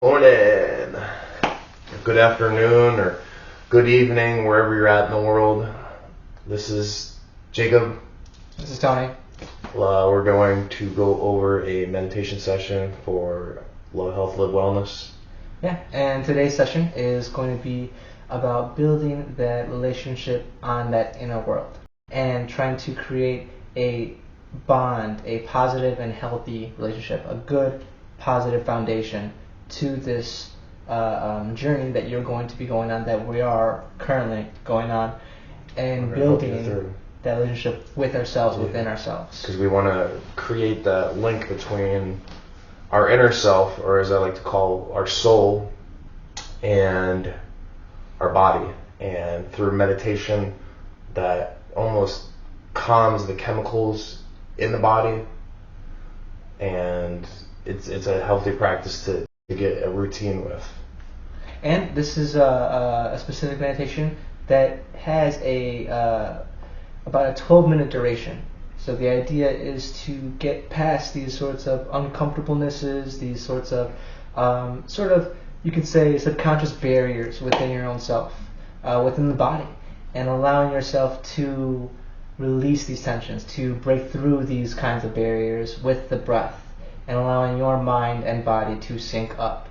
Morning, good afternoon, or good evening, wherever you're at in the world. This is Jacob. This is Tony. We're going to go over a meditation session for Love Health, Live Wellness. Yeah, and today's session is going to be about building that relationship on that inner world and trying to create a bond, a positive and healthy relationship, a good, positive foundation to this journey that you're going to be going on, that we are currently going on, and building that relationship with ourselves, within ourselves. Because we want to create that link between our inner self, or as I like to call our soul, and our body. And through meditation, that almost calms the chemicals in the body, and it's a healthy practice to get a routine with. And this is a specific meditation that has about a 12-minute duration. So the idea is to get past these sorts of uncomfortablenesses, these sorts of you could say subconscious barriers within your own self, within the body, and allowing yourself to release these tensions, to break through these kinds of barriers with the breath, and allowing your mind and body to sync up.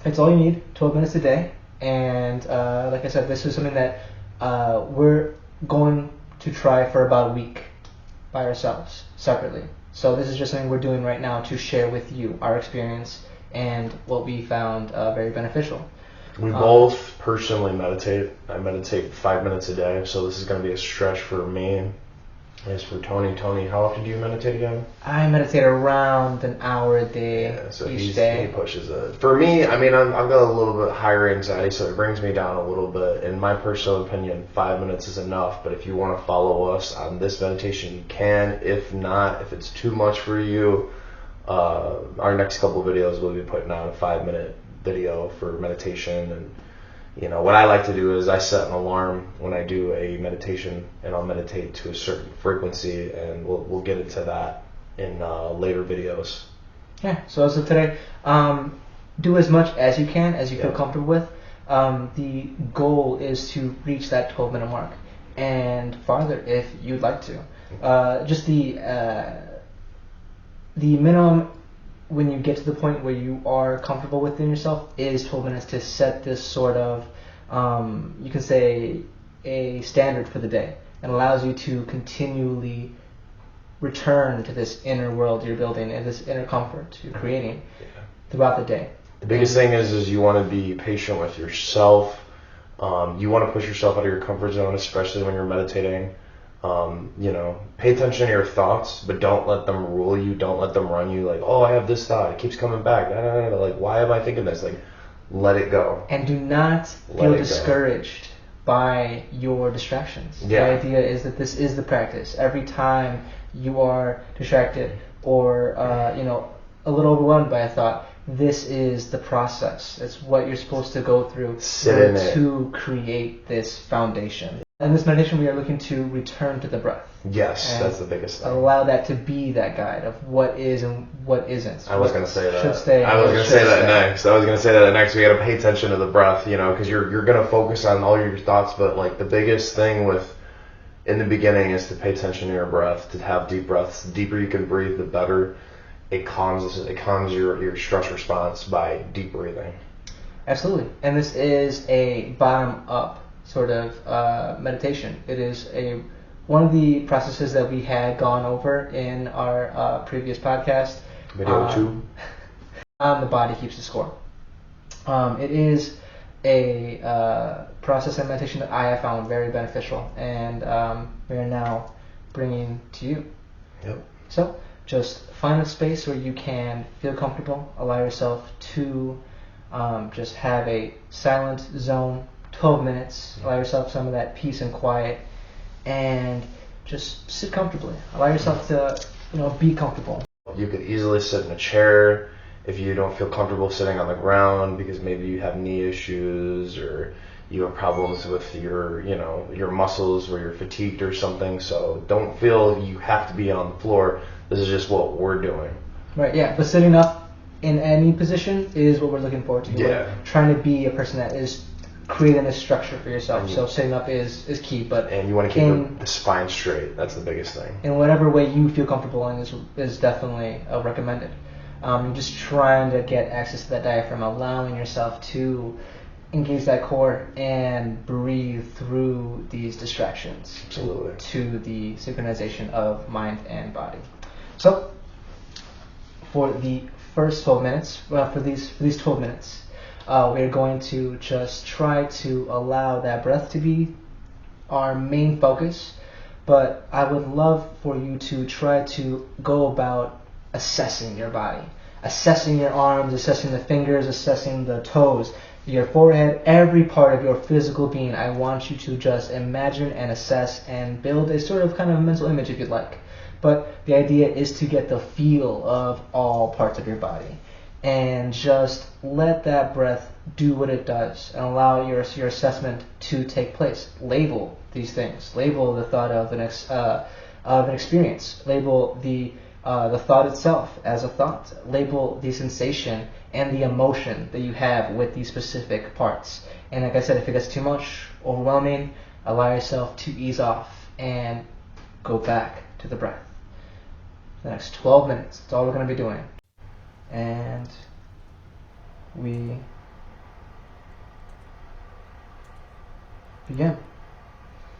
It's all you need, 12 minutes a day, and like I said, this is something that we're going to try for about a week by ourselves, separately. So this is just something we're doing right now to share with you our experience and what we found very beneficial. We both personally meditate. I meditate 5 minutes a day, so this is going to be a stretch for me. As for Tony, how often do you meditate again? I meditate around an hour a day each day. He pushes it. For me, I mean, I've got a little bit higher anxiety, so it brings me down a little bit. In my personal opinion, 5 minutes is enough, but if you want to follow us on this meditation, you can. If not, if it's too much for you, our next couple of videos we'll be putting out a 5-minute video for meditation. And you know, what I like to do is I set an alarm when I do a meditation, and I'll meditate to a certain frequency, and we'll get into that in later videos. Yeah, so as of today, do as much as you can, as you feel comfortable with. The goal is to reach that 12-minute mark, and farther if you'd like to. Just the minimum when you get to the point where you are comfortable within yourself is 12 minutes to set this sort of, you can say, a standard for the day, and allows you to continually return to this inner world you're building and this inner comfort you're creating throughout the day. The biggest thing is you want to be patient with yourself. You want to push yourself out of your comfort zone, especially when you're meditating. You know, pay attention to your thoughts, but don't let them rule you. Don't let them run you. Like, oh, I have this thought. It keeps coming back. Like, why am I thinking this? Like, let it go. And do not feel discouraged by your distractions. Yeah. The idea is that this is the practice. Every time you are distracted or, a little overwhelmed by a thought, this is the process. It's what you're supposed to go through to create this foundation. In this meditation, we are looking to return to the breath. Yes, that's the biggest thing. Allow that to be that guide of what is and what isn't. I was going to say that. Should stay. I was going to say that next. We got to pay attention to the breath, you know, because you're going to focus on all your thoughts, but like the biggest thing in the beginning is to pay attention to your breath, to have deep breaths. The deeper you can breathe, the better. It calms your stress response by deep breathing. Absolutely, and this is a bottom-up sort of meditation. It is one of the processes that we had gone over in our previous podcast. Video 2. The body keeps the score. It is a process and meditation that I have found very beneficial, and we are now bringing to you. Yep. So just find a space where you can feel comfortable. Allow yourself to just have a silent zone. 12 minutes. Allow yourself some of that peace and quiet, and just sit comfortably. Allow yourself to, be comfortable. You could easily sit in a chair if you don't feel comfortable sitting on the ground because maybe you have knee issues or you have problems with your muscles or you're fatigued or something. So don't feel you have to be on the floor. This is just what we're doing. Right. Yeah. But sitting up in any position is what we're looking forward to. Yeah. We're trying to be a person that is creating a structure for yourself. So sitting up is key, but and you want to keep the spine straight. That's the biggest thing. In whatever way you feel comfortable in is definitely recommended. You're just trying to get access to that diaphragm, allowing yourself to engage that core and breathe through these distractions. Absolutely. To the synchronization of mind and body. So, for the first 12 minutes, for these 12 minutes, we're going to just try to allow that breath to be our main focus, but I would love for you to try to go about assessing your body, assessing your arms, assessing the fingers, assessing the toes, your forehead, every part of your physical being. I want you to just imagine and assess and build a sort of kind of mental image if you'd like. But the idea is to get the feel of all parts of your body and just let that breath do what it does and allow your assessment to take place. Label these things. Label the thought of an experience. Label the thought itself as a thought. Label the sensation and the emotion that you have with these specific parts. And like I said, if it gets too much, overwhelming, allow yourself to ease off and go back to the breath. The next 12 minutes, that's all we're going to be doing. And we begin.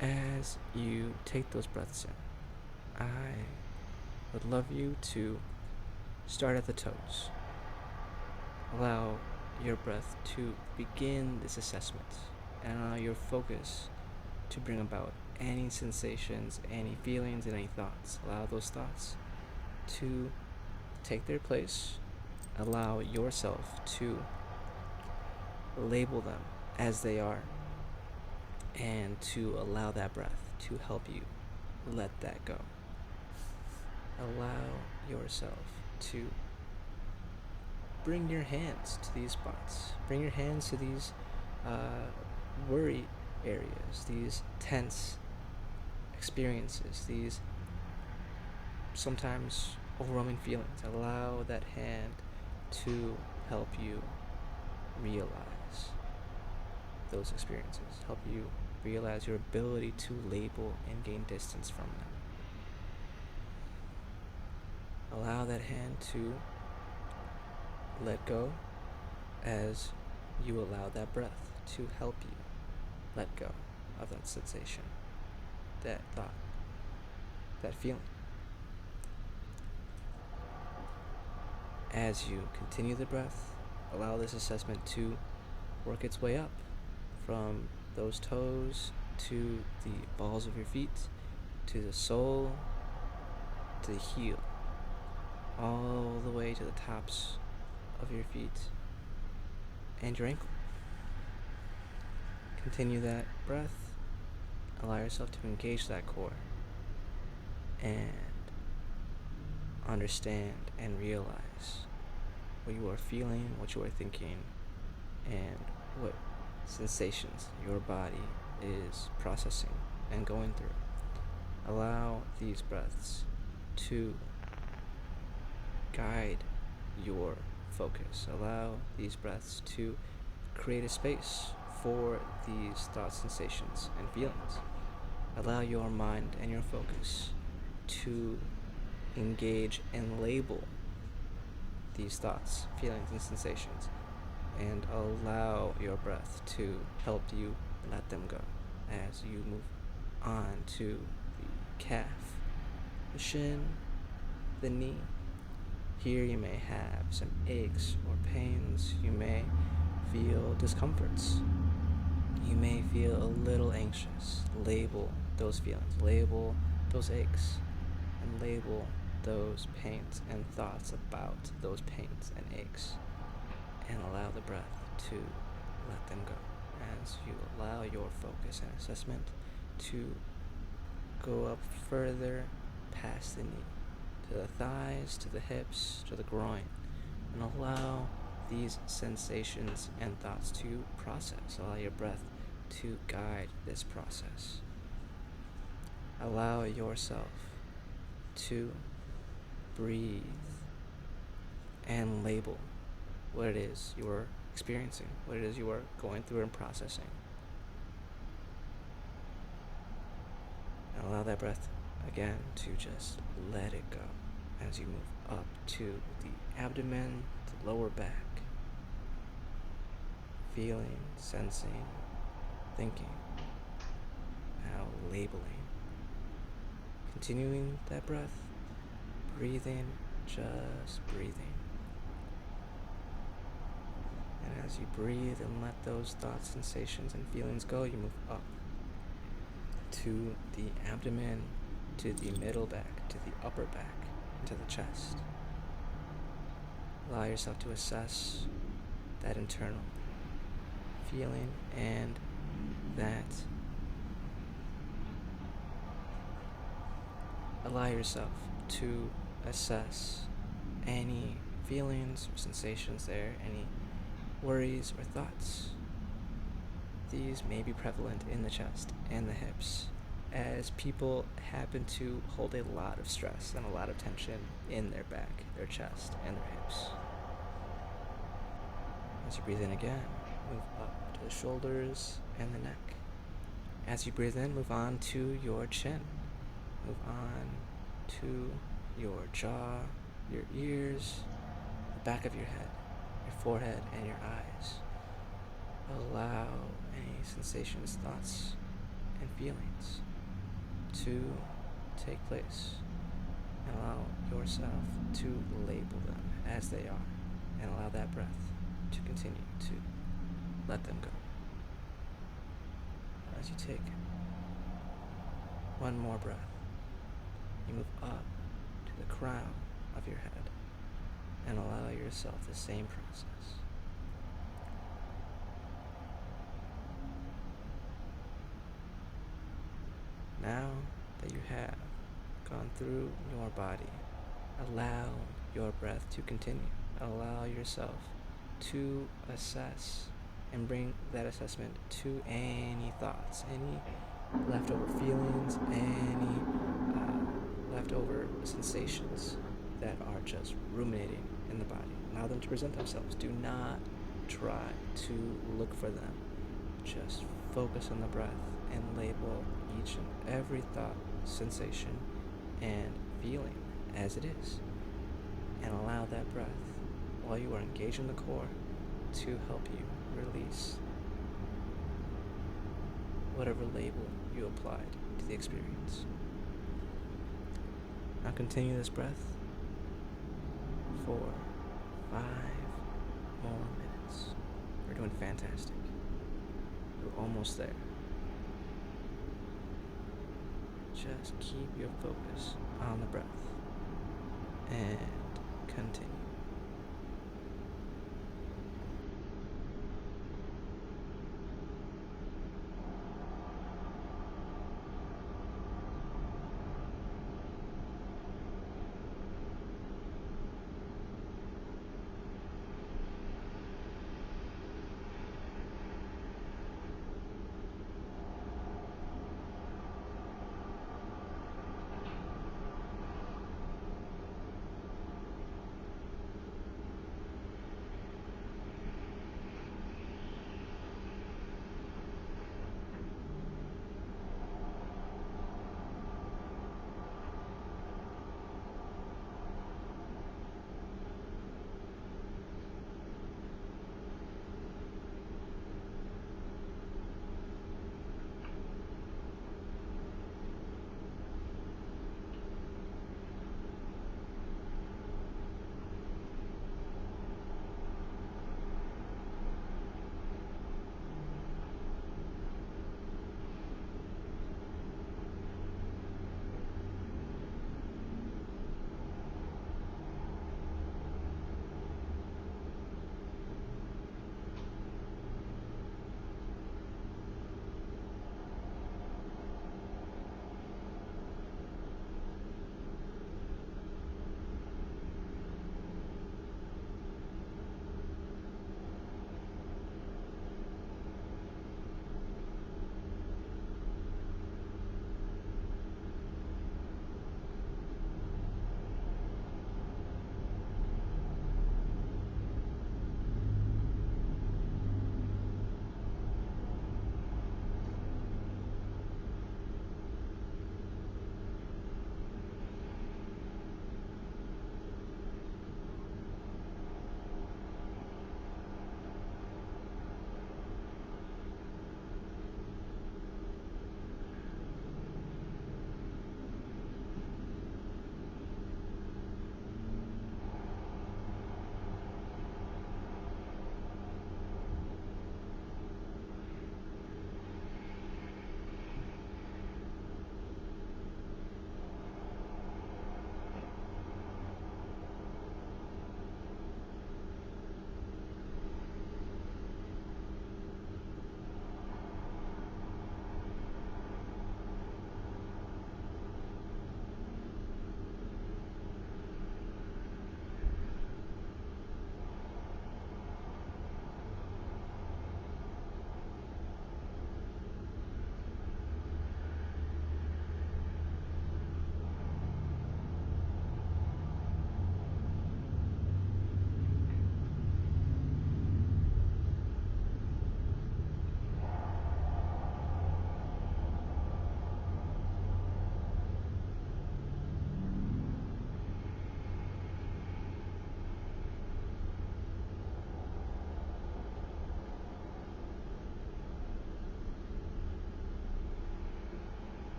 As you take those breaths in, I would love you to start at the toes. Allow your breath to begin this assessment and allow your focus to bring about any sensations, any feelings, and any thoughts. Allow those thoughts to take their place. Allow yourself to label them as they are and to allow that breath to help you let that go. Allow yourself to bring your hands to these spots. Bring your hands to these worry areas, these tense experiences, these sometimes overwhelming feelings. Allow that hand to help you realize those experiences, help you realize your ability to label and gain distance from them. Allow that hand to let go as you allow that breath to help you let go of that sensation, that thought, that feeling. As you continue the breath, allow this assessment to work its way up from those toes to the balls of your feet, to the sole, to the heel, all the way to the tops of your feet and your ankle. Continue that breath. Allow yourself to engage that core and understand and realize what you are feeling, what you are thinking, and what sensations your body is processing and going through. Allow these breaths to guide your focus. Allow these breaths to create a space for these thoughts, sensations, and feelings. Allow your mind and your focus to engage and label these thoughts, feelings, and sensations, and allow your breath to help you let them go as you move on to the calf, the shin, the knee. Here you may have some aches or pains. You may feel discomforts. You may feel a little anxious. Label those feelings, label those aches, and label those pains and thoughts about those pains and aches, and allow the breath to let them go as you allow your focus and assessment to go up further past the knee, to the thighs, to the hips, to the groin, and allow these sensations and thoughts to process. Allow your breath to guide this process. Allow yourself to breathe and label what it is you are experiencing, what it is you are going through and processing. And allow that breath again to just let it go as you move up to the abdomen, the lower back, feeling, sensing, thinking, now labeling. Continuing that breath, breathing, just breathing. And as you breathe and let those thoughts, sensations, and feelings go, you move up to the abdomen, to the middle back, to the upper back, and to the chest. Allow yourself to assess that internal feeling and that. Allow yourself to assess any feelings or sensations there, any worries or thoughts. These may be prevalent in the chest and the hips, as people happen to hold a lot of stress and a lot of tension in their back, their chest, and their hips. As you breathe in again, move up to the shoulders and the neck. As you breathe in, move on to your chin. Move on to your jaw, your ears, the back of your head, your forehead, and your eyes. Allow any sensations, thoughts, and feelings to take place. And allow yourself to label them as they are. And allow that breath to continue to let them go. As you take one more breath, you move up to the crown of your head and allow yourself the same process. Now that you have gone through your body, allow your breath to continue. Allow yourself to assess and bring that assessment to any thoughts, any leftover feelings, any leftover sensations that are just ruminating in the body. Allow them to present themselves. Do not try to look for them. Just focus on the breath and label each and every thought, sensation, and feeling as it is. And allow that breath, while you are engaged in the core, to help you release whatever label you applied to the experience. Now continue this breath for 5 more minutes. We're doing fantastic. We're almost there. Just keep your focus on the breath and continue.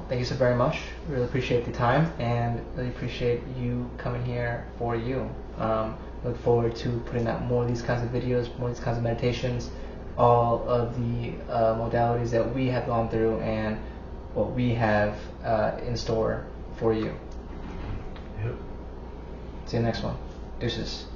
thank you so very much. Really appreciate the time and really appreciate you coming here for you. Look forward to putting out more of these kinds of videos, more of these kinds of meditations, all of the modalities that we have gone through and what we have in store for you. Yep. See you next one. Deuces.